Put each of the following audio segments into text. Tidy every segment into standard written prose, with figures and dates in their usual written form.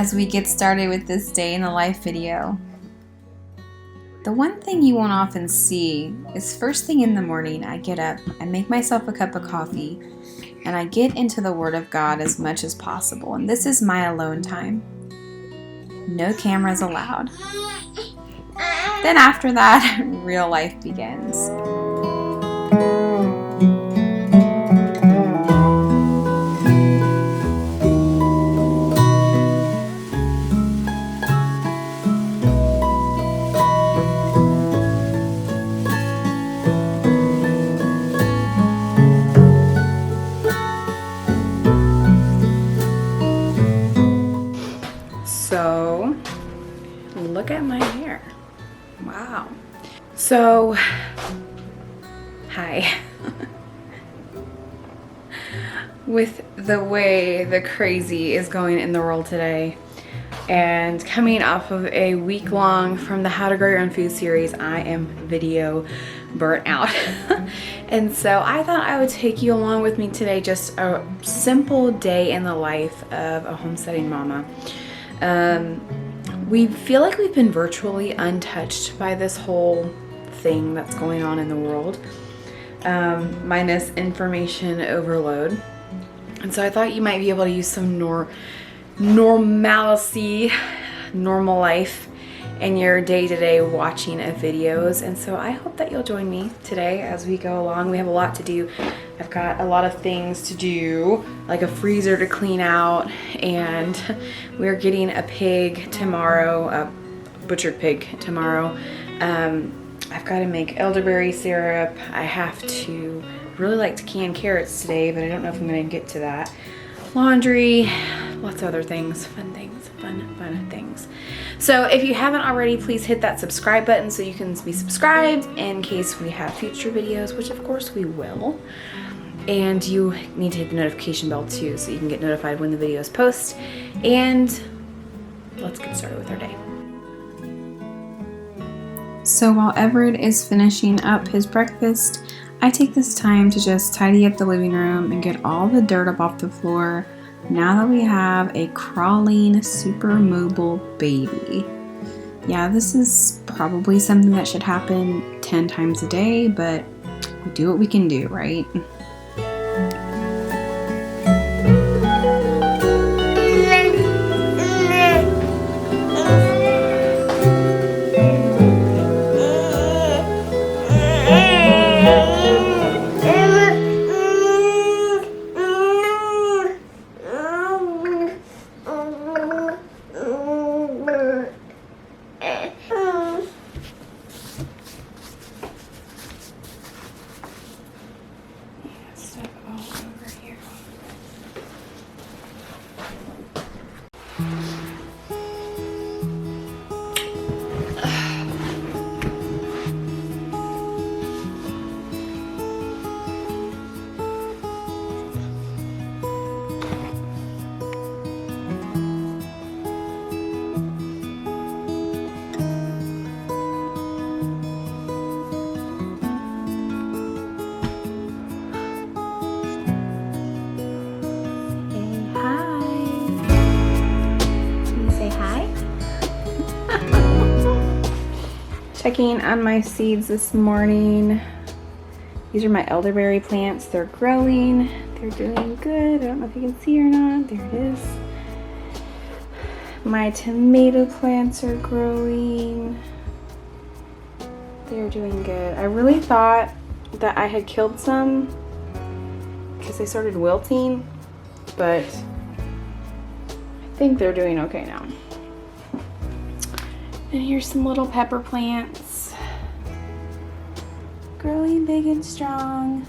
as we get started with this day in the life video. The one thing you won't often see is first thing in the morning I get up, I make myself a cup of coffee, and I get into the Word of God as much as possible. And this is my alone time. No cameras allowed. Then after that, real life begins. So, look at my hair. Wow. So, hi. With the way the crazy is going in the world today, and coming off of a week-long from the How to Grow Your Own Food series, I am video burnt out. And so I thought I would take you along with me today, just a simple day in the life of a homesteading mama. We feel like we've been virtually untouched by this whole thing that's going on in the world, minus information overload. And so I thought you might be able to use some normalcy, normal life in your day-to-day watching of videos. And so I hope that you'll join me today as we go along. We have a lot to do. I've got a lot of things to do, like a freezer to clean out, and we're getting a pig tomorrow, a butchered pig tomorrow. I've got to make elderberry syrup. I have to really like to can carrots today, but I don't know if I'm going to get to that. Laundry, lots of other things, fun things. So if you haven't already, please hit that subscribe button so you can be subscribed in case we have future videos, which of course we will. And you need to hit the notification bell too so you can get notified when the videos post. And let's get started with our day. So while Everett is finishing up his breakfast, I take this time to just tidy up the living room and get all the dirt up off the floor now that we have a crawling, super mobile baby. Yeah, this is probably something that should happen 10 times a day, but we do what we can do, right? Checking on my seeds this morning. These are my elderberry plants. They're growing. They're doing good. I don't know if you can see or not. There it is. My tomato plants are growing. They're doing good. I really thought that I had killed some because they started wilting, but I think they're doing okay now. And here's some little pepper plants, growing big and strong.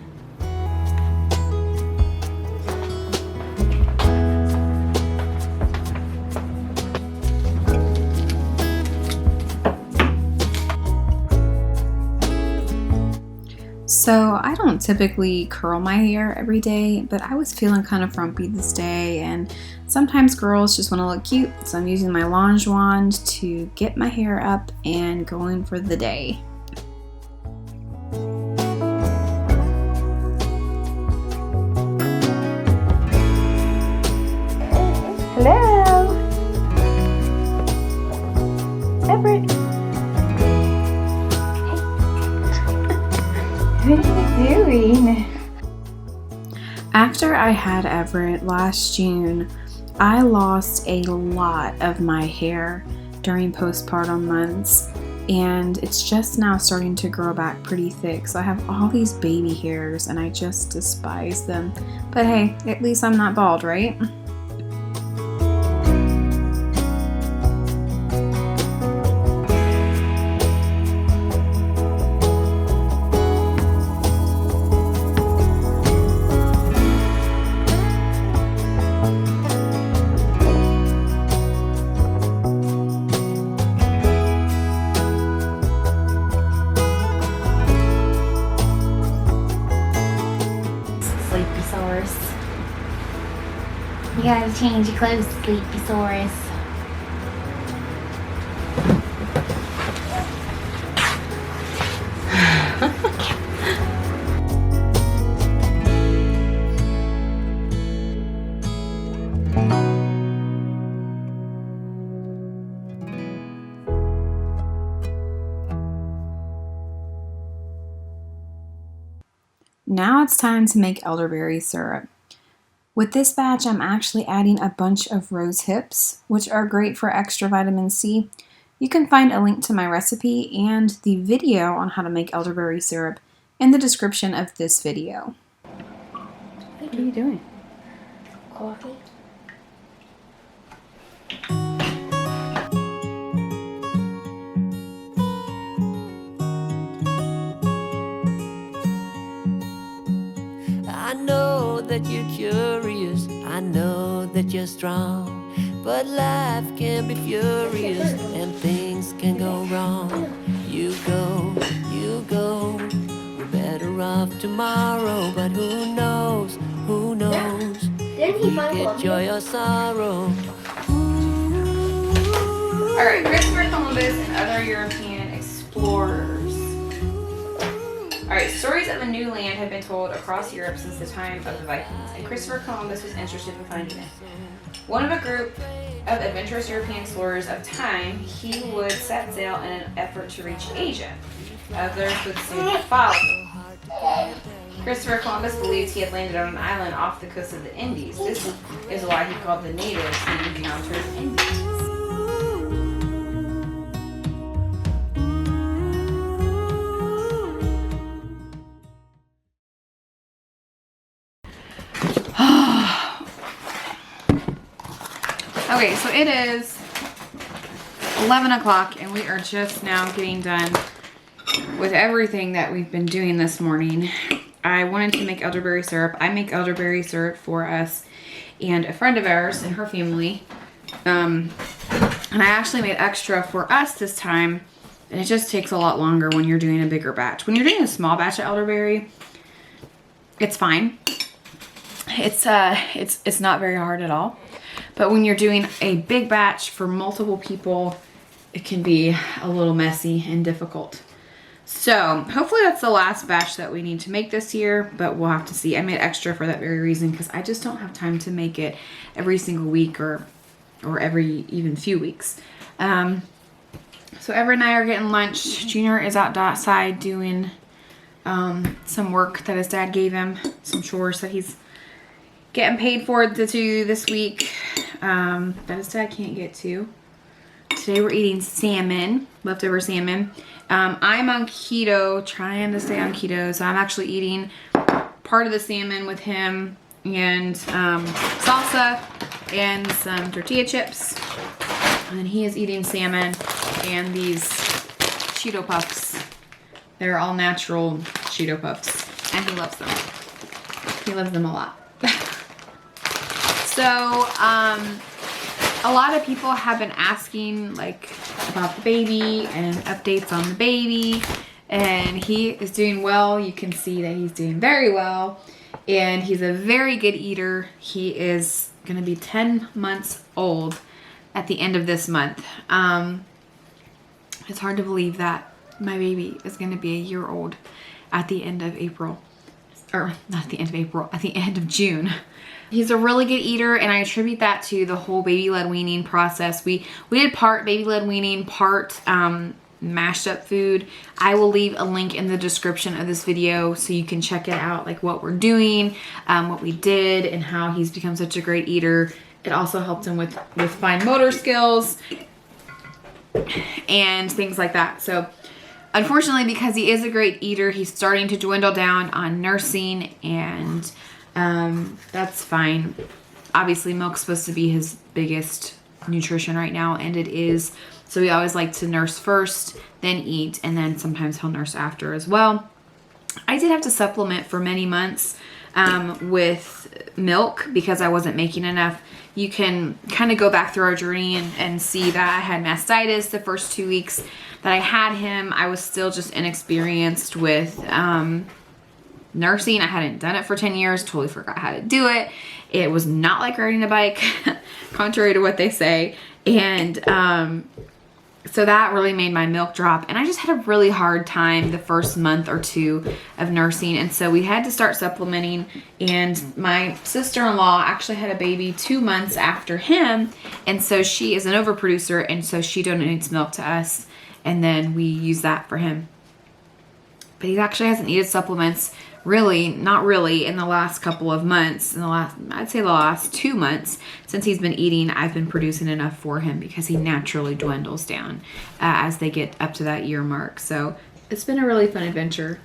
So I don't typically curl my hair every day, but I was feeling kind of frumpy this day, and sometimes girls just want to look cute, so I'm using my longe wand to get my hair up and going for the day. Hello! Everett. What are you doing? After I had Everett last June, I lost a lot of my hair during postpartum months, and it's just now starting to grow back pretty thick. So I have all these baby hairs and I just despise them. But hey, at least I'm not bald, right? You gotta change your clothes, Sleepysaurus. Now it's time to make elderberry syrup. With this batch, I'm actually adding a bunch of rose hips, which are great for extra vitamin C. You can find a link to my recipe and the video on how to make elderberry syrup in the description of this video. What are you doing? Coffee. I know that you're curious, I know that you're strong, but life can be furious and things can go wrong. You go, we're better off tomorrow, but who knows, we get joy or sorrow. Alright, Christopher Columbus and other European explorers. Alright, stories of a new land have been told across Europe since the time of the Vikings, and Christopher Columbus was interested in finding it. One of a group of adventurous European explorers of time, he would set sail in an effort to reach Asia. Others would soon follow. Christopher Columbus believed he had landed on an island off the coast of the Indies. This is why he called the natives he encountered Indians. Okay, so it is 11 o'clock and we are just now getting done with everything that we've been doing this morning. I wanted to make elderberry syrup. I make elderberry syrup for us and a friend of ours and her family. And I actually made extra for us this time, and it just takes a lot longer when you're doing a bigger batch. When you're doing a small batch of elderberry, it's fine. It's not very hard at all. But when you're doing a big batch for multiple people, it can be a little messy and difficult. So hopefully that's the last batch that we need to make this year, but we'll have to see. I made extra for that very reason because I just don't have time to make it every single week or every even few weeks. So Everett and I are getting lunch. Junior is outside doing some work that his dad gave him, some chores that he's getting paid for to do this week that his dad can't get to. Today we're eating salmon, leftover salmon. I'm on keto, trying to stay on keto, so I'm actually eating part of the salmon with him and salsa and some tortilla chips. And he is eating salmon and these Cheeto Puffs. They're all natural Cheeto Puffs, and he loves them. He loves them a lot. So, a lot of people have been asking like about the baby and updates on the baby, and he is doing well. You can see that he's doing very well, and he's a very good eater. He is going to be 10 months old at the end of this month. It's hard to believe that my baby is going to be a year old at the end of April. or not at the end of April, at the end of June. He's a really good eater, and I attribute that to the whole baby-led weaning process. We did part baby-led weaning, part mashed up food. I will leave a link in the description of this video so you can check it out, like what we're doing, what we did, and how he's become such a great eater. It also helped him with fine motor skills and things like that. So unfortunately, because he is a great eater, he's starting to dwindle down on nursing, and that's fine. Obviously, milk's supposed to be his biggest nutrition right now, and it is. So we always like to nurse first, then eat, and then sometimes he'll nurse after as well. I did have to supplement for many months with milk because I wasn't making enough. You can kind of go back through our journey and see that I had mastitis the first 2 weeks that I had him. I was still just inexperienced with nursing. I hadn't done it for 10 years, totally forgot how to do it. It was not like riding a bike, contrary to what they say. And so that really made my milk drop, and I just had a really hard time the first month or two of nursing, and so we had to start supplementing. And my sister-in-law actually had a baby 2 months after him, and so she is an overproducer, and so she donates milk to us, and then we use that for him. But he actually hasn't needed supplements not really in the last couple of months. I'd say the last 2 months since he's been eating, I've been producing enough for him because he naturally dwindles down as they get up to that year mark. So it's been a really fun adventure.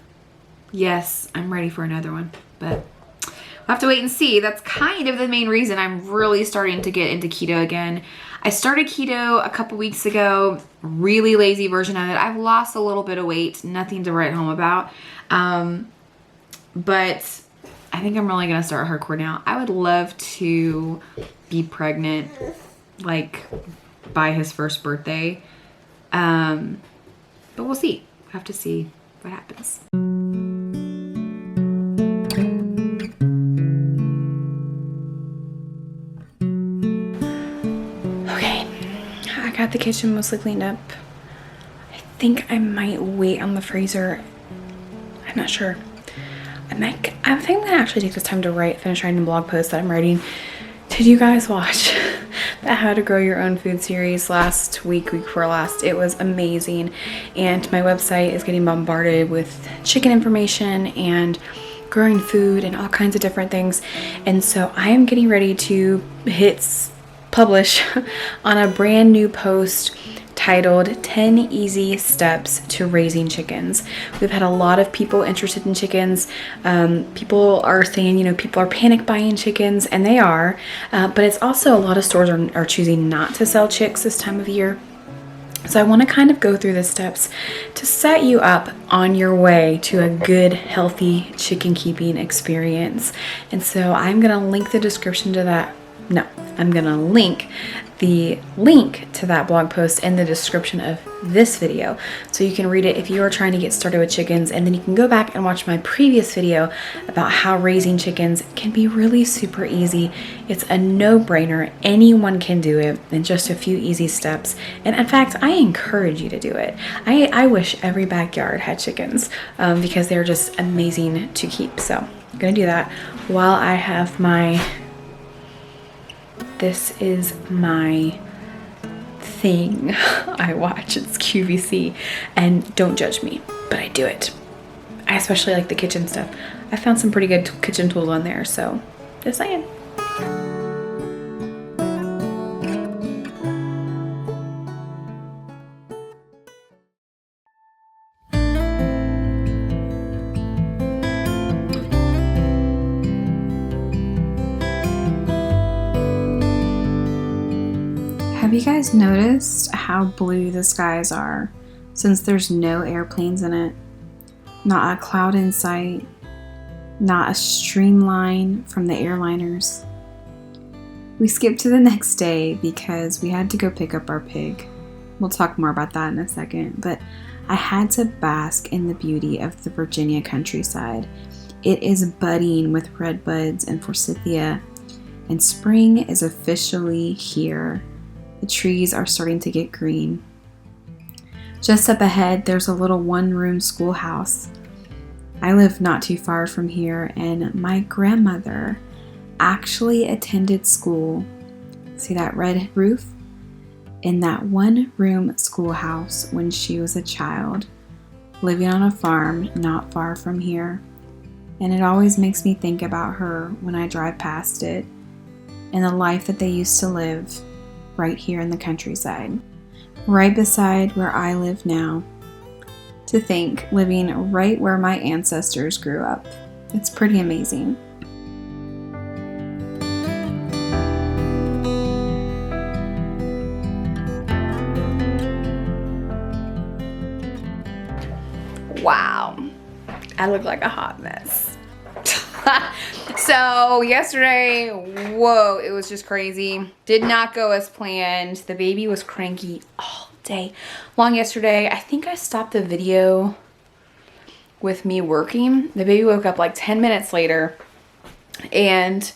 Yes, I'm ready for another one, but we'll have to wait and see. That's kind of the main reason I'm really starting to get into keto again. I started keto a couple weeks ago, really lazy version of it. I've lost a little bit of weight, nothing to write home about. But I think I'm really going to start hardcore now. I would love to be pregnant, like, by his first birthday. But we'll see. We'll have to see what happens. Okay. I got the kitchen mostly cleaned up. I think I might wait on the freezer. I'm not sure. I think I'm gonna actually take this time to finish writing a blog post that I'm writing. Did you guys watch the How to Grow Your Own Food series last week before last? It was amazing, and my website is getting bombarded with chicken information and growing food and all kinds of different things. And so I am getting ready to hit publish on a brand new post titled 10 Easy Steps to Raising Chickens. We've had a lot of people interested in chickens. People are saying, people are panic buying chickens, and they are, but it's also a lot of stores are choosing not to sell chicks this time of year. So I want to kind of go through the steps to set you up on your way to a good, healthy chicken keeping experience. And so I'm going to link the description to that. No, I'm going to link the link to that blog post in the description of this video so you can read it if you are trying to get started with chickens, and then you can go back and watch my previous video about how raising chickens can be really super easy. It's a no-brainer. Anyone can do it in just a few easy steps, and in fact I encourage you to do it. I wish every backyard had chickens because they're just amazing to keep. So I'm gonna do that while I have this is my thing I watch. It's QVC, and don't judge me, but I do it. I especially like the kitchen stuff. I found some pretty good kitchen tools on there, so just saying. Have you guys noticed how blue the skies are since there's no airplanes in it? Not a cloud in sight, not a streamline from the airliners. We skipped to the next day because we had to go pick up our pig. We'll talk more about that in a second, but I had to bask in the beauty of the Virginia countryside. It is budding with redbuds and forsythia, and spring is officially here. The trees are starting to get green. Just up ahead, there's a little one-room schoolhouse. I live not too far from here, and my grandmother actually attended school. See that red roof? In that one-room schoolhouse when she was a child, living on a farm not far from here. And it always makes me think about her when I drive past it and the life that they used to live right here in the countryside, right beside where I live now. To think, living right where my ancestors grew up. It's pretty amazing. Wow, I look like a hot mess. So yesterday, whoa, it was just crazy. Did not go as planned. The baby was cranky all day long yesterday. I think I stopped the video with me working. The baby woke up like 10 minutes later, and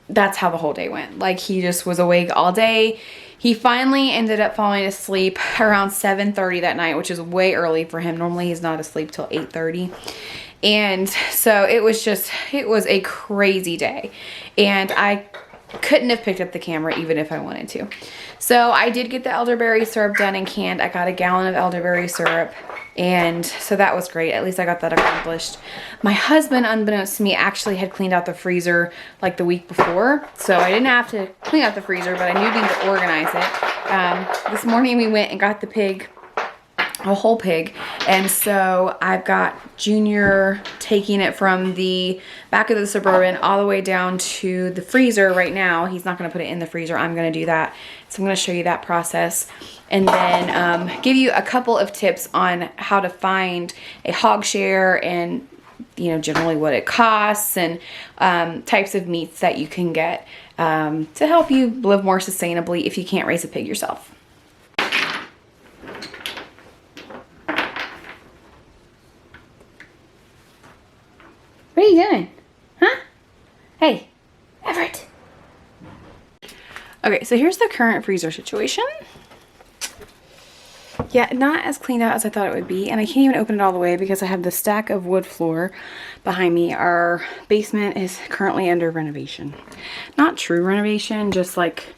that's how the whole day went. Like, he just was awake all day. He finally ended up falling asleep around 7:30 that night, which is way early for him. Normally he's not asleep till 8:30. And so it was a crazy day. And I couldn't have picked up the camera even if I wanted to. So I did get the elderberry syrup done and canned. I got a gallon of elderberry syrup. And so that was great. At least I got that accomplished. My husband, unbeknownst to me, actually had cleaned out the freezer like the week before. So I didn't have to clean out the freezer, but I knew needed to organize it. This morning we went and got the pig, a whole pig. And so I've got Junior taking it from the back of the Suburban all the way down to the freezer right now. He's not going to put it in the freezer. I'm going to do that. So I'm going to show you that process. And then give you a couple of tips on how to find a hog share and, you know, generally what it costs and types of meats that you can get to help you live more sustainably if you can't raise a pig yourself. What are you doing? Huh? Hey, Everett. Okay, so here's the current freezer situation. Yeah, not as cleaned out as I thought it would be, and I can't even open it all the way because I have the stack of wood floor behind me. Our basement is currently under renovation. Not true renovation, just like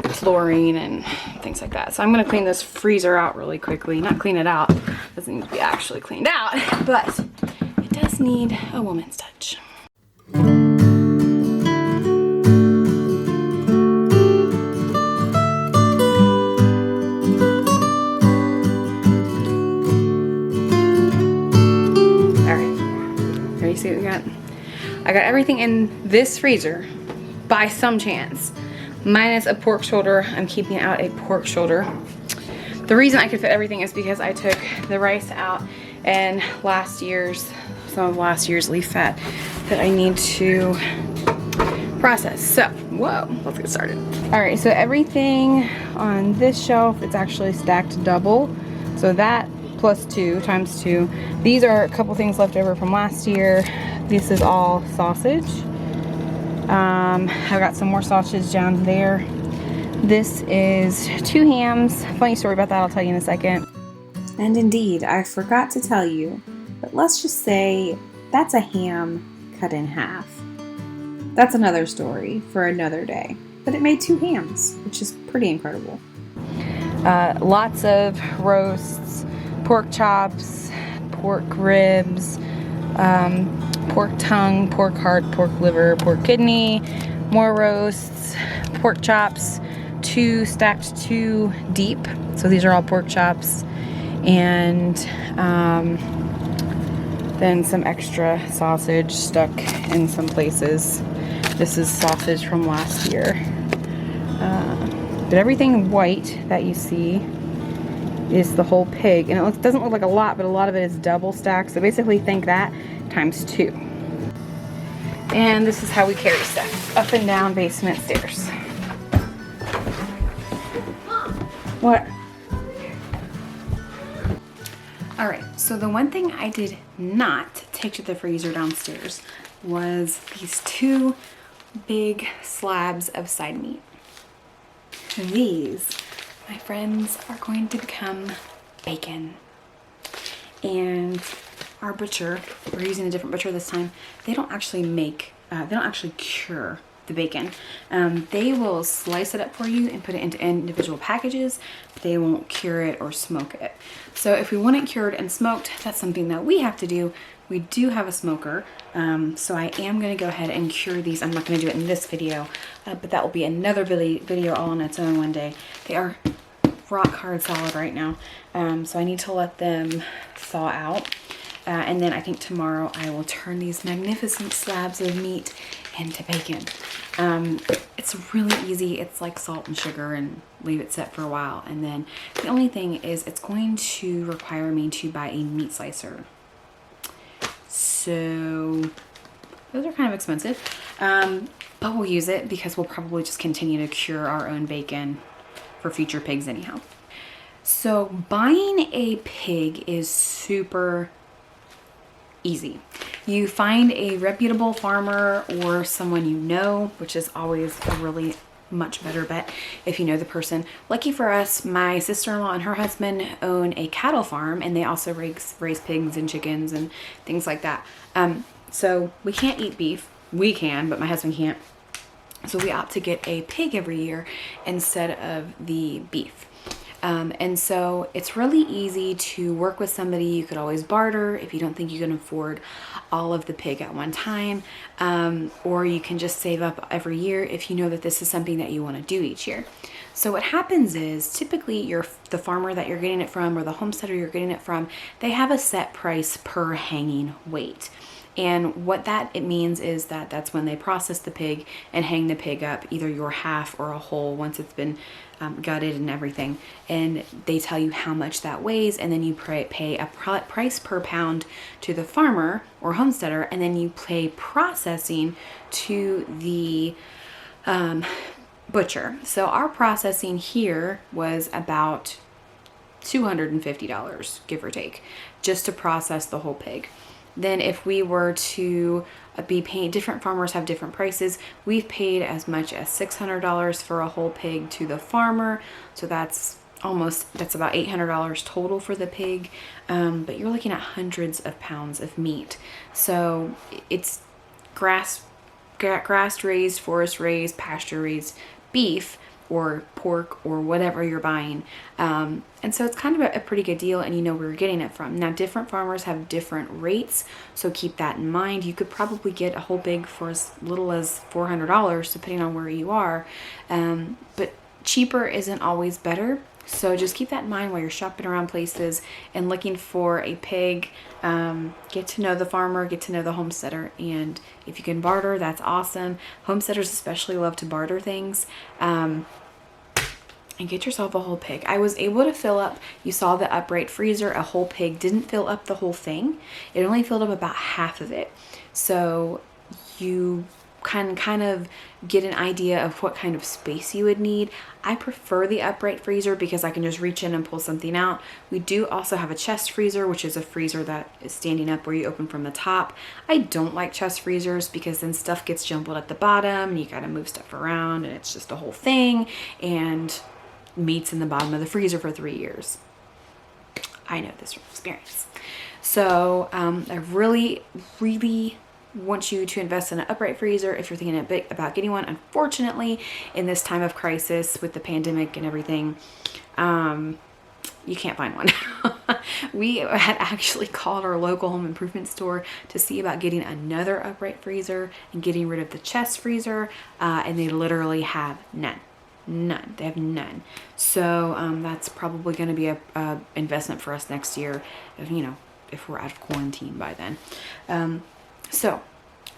flooring and things like that. So I'm gonna clean this freezer out really quickly. Not clean it out, doesn't need to be actually cleaned out, but it does need a woman's touch. See what we got? I got everything in this freezer by some chance, minus a pork shoulder. I'm keeping out a pork shoulder. The reason I could fit everything is because I took the rice out and some of last year's leaf fat that I need to process. So, whoa, let's get started. All right, so everything on this shelf, it's actually stacked double. So that plus 2 times 2. These are a couple things left over from last year. This is all sausage. I've got some more sausage down there. This is 2 hams. Funny story about that, I'll tell you in a second. And indeed, I forgot to tell you, but let's just say that's a ham cut in half. That's another story for another day. But it made 2 hams, which is pretty incredible. Lots of roasts, pork chops, pork ribs, pork tongue, pork heart, pork liver, pork kidney, more roasts, pork chops, 2 stacked 2 deep. So these are all pork chops, and then some extra sausage stuck in some places. This is sausage from last year. But everything white that you see is the whole pig, and it doesn't look like a lot, but a lot of it is double stacked. So basically think that times 2. And this is how we carry stuff up and down basement stairs. What? All right, so the one thing I did not take to the freezer downstairs was these 2 big slabs of side meat. These, my friends, are going to become bacon. And our butcher, we're using a different butcher this time, they don't actually cure the bacon. They will slice it up for you and put it into individual packages, but they won't cure it or smoke it. So if we want it cured and smoked, that's something that we have to do. We do have a smoker, so I am going to go ahead and cure these. I'm not going to do it in this video, but that will be another video all on its own one day. They are rock hard solid right now, so I need to let them thaw out. And then I think tomorrow I will turn these magnificent slabs of meat into bacon. It's really easy. It's like salt and sugar, and leave it set for a while. And then the only thing is it's going to require me to buy a meat slicer. So those are kind of expensive, but we'll use it because we'll probably just continue to cure our own bacon for future pigs anyhow. So buying a pig is super easy. You find a reputable farmer or someone you know, which is always a really much better bet if you know the person. Lucky for us, my sister-in-law and her husband own a cattle farm, and they also raise pigs and chickens and things like that. So we can't eat beef. We can, but my husband can't. So we opt to get a pig every year instead of the beef. And so it's really easy to work with somebody. You could always barter if you don't think you can afford all of the pig at one time, or you can just save up every year if you know that this is something that you want to do each year. So what happens is typically the farmer that you're getting it from, or the homesteader you're getting it from, they have a set price per hanging weight. And what it means is that that's when they process the pig and hang the pig up, either your half or a whole, once it's been gutted and everything. And they tell you how much that weighs, and then you pay a price per pound to the farmer or homesteader, and then you pay processing to the butcher. So our processing here was about $250, give or take, just to process the whole pig. Then if we were to be paying, different farmers have different prices. We've paid as much as $600 for a whole pig to the farmer. So that's about $800 total for the pig. But you're looking at hundreds of pounds of meat. So it's grass raised, forest raised, pasture raised beef or pork or whatever you're buying. And so it's kind of a pretty good deal, and you know where you're getting it from. Now, different farmers have different rates, so keep that in mind. You could probably get a whole pig for as little as $400, depending on where you are. But cheaper isn't always better. So just keep that in mind while you're shopping around places and looking for a pig. Get to know the farmer, get to know the homesteader, and if you can barter, that's awesome. Homesteaders especially love to barter things. And get yourself a whole pig. I was able to fill up, you saw the upright freezer, a whole pig didn't fill up the whole thing. It only filled up about half of it. So you can kind of get an idea of what kind of space you would need. I prefer the upright freezer because I can just reach in and pull something out. We do also have a chest freezer, which is a freezer that is standing up where you open from the top. I don't like chest freezers because then stuff gets jumbled at the bottom and you got to move stuff around, and it's just a whole thing, and meat's in the bottom of the freezer for 3 years. I know this from experience. So I really want you to invest in an upright freezer if you're thinking about getting one. Unfortunately, in this time of crisis with the pandemic and everything, you can't find one. We had actually called our local home improvement store to see about getting another upright freezer and getting rid of the chest freezer, and they literally have none. They have none. So that's probably going to be a investment for us next year, if we're out of quarantine by then. So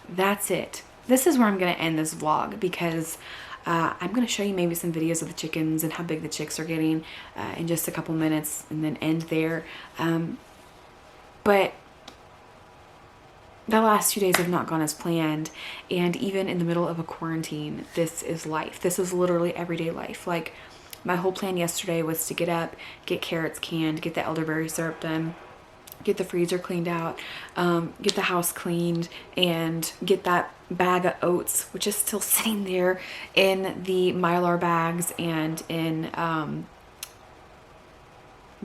that's it. This is where I'm going to end this vlog, because I'm going to show you maybe some videos of the chickens and how big the chicks are getting in just a couple minutes, and then end there. But the last 2 days have not gone as planned, and even in the middle of a quarantine, this is life. This is literally everyday life. Like, my whole plan yesterday was to get up, get carrots canned, get the elderberry syrup done, get the freezer cleaned out, get the house cleaned, and get that bag of oats, which is still sitting there in the Mylar bags and in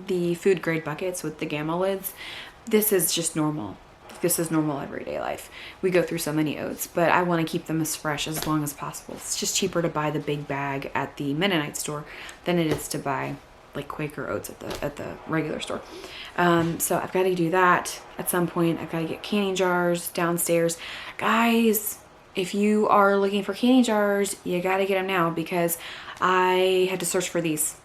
the food grade buckets with the gamma lids. this is just normal. This is normal everyday life. We go through so many oats, but I want to keep them as fresh as long as possible. It's just cheaper to buy the big bag at the Mennonite store than it is to buy like Quaker oats at the regular store. So I've got to do that at some point. I've got to get canning jars downstairs. Guys, if you are looking for canning jars, you got to get them now, because I had to search for these.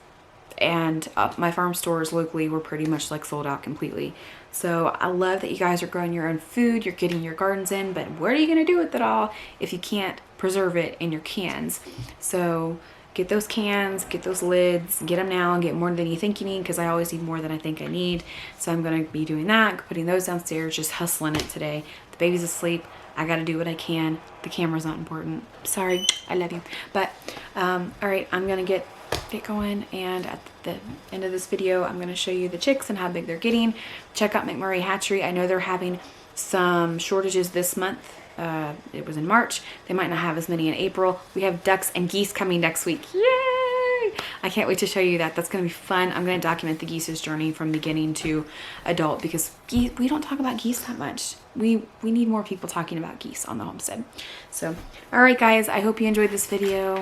And my farm stores locally were pretty much like sold out completely. So I love that you guys are growing your own food, you're getting your gardens in, but what are you going to do with it all if you can't preserve it in your cans? So get those cans, get those lids, get them now, and get more than you think you need, because I always need more than I think I need. So I'm going to be doing that, putting those downstairs, just hustling it today. The baby's asleep. I got to do what I can. The camera's not important. Sorry, I love you. But all right, I'm going to get going, and at the end of this video I'm going to show you the chicks and how big they're getting. Check out McMurray Hatchery. I know they're having some shortages this month. It was in March. They might not have as many in April. We have ducks and geese coming next week. Yay! I can't wait to show you that. That's going to be fun. I'm going to document the geese's journey from beginning to adult, because we don't talk about geese that much. We need more people talking about geese on the homestead. So all right guys, I hope you enjoyed this video,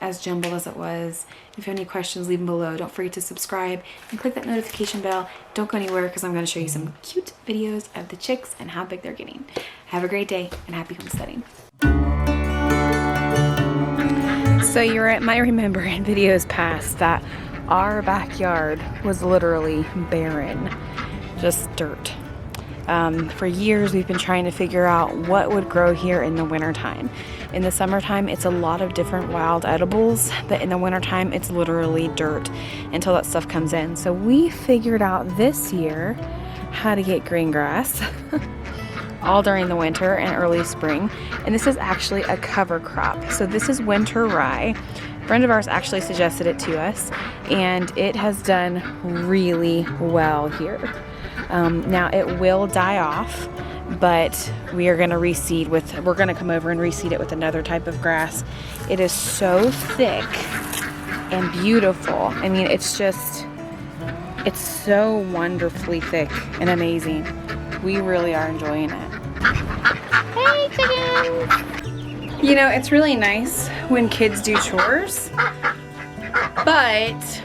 as jumbled as it was. If you have any questions, leave them below. Don't forget to subscribe and click that notification bell. Don't go anywhere, because I'm going to show you some cute videos of the chicks and how big they're getting. Have a great day and happy homesteading. So you might remember in videos past that our backyard was literally barren, just dirt. For years we've been trying to figure out what would grow here in the wintertime. In the summertime it's a lot of different wild edibles, but in the wintertime it's literally dirt until that stuff comes in. So we figured out this year how to get green grass all during the winter and early spring. And this is actually a cover crop. So this is winter rye. A friend of ours actually suggested it to us, and it has done really well here. Now it will die off, but we are going to reseed we're going to come over and reseed it with another type of grass. It is so thick and beautiful. I mean, it's so wonderfully thick and amazing. We really are enjoying it. Hey, chickens! You know, it's really nice when kids do chores, but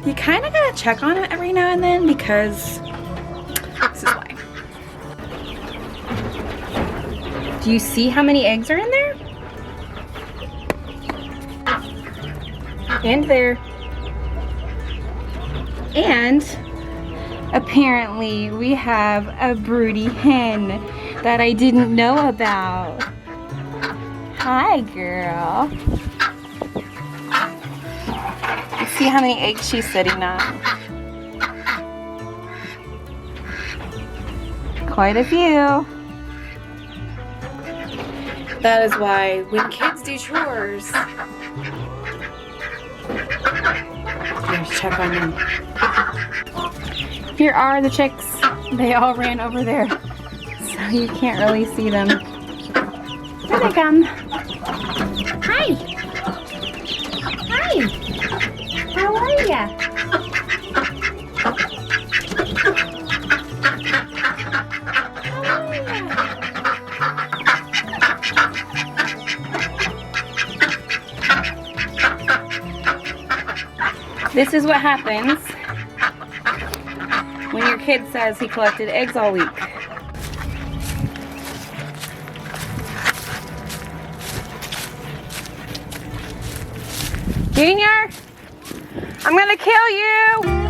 you kind of got to check on it every now and then, because this is why. Do you see how many eggs are in there? And there. And apparently we have a broody hen that I didn't know about. Hi, girl. You see how many eggs she's sitting on? Quite a few. That is why when kids do chores, let's check on them. Here are the chicks. They all ran over there, so you can't really see them. Here they come. Hi! Hi! How are ya? This is what happens when your kid says he collected eggs all week. Get in here! I'm gonna kill you!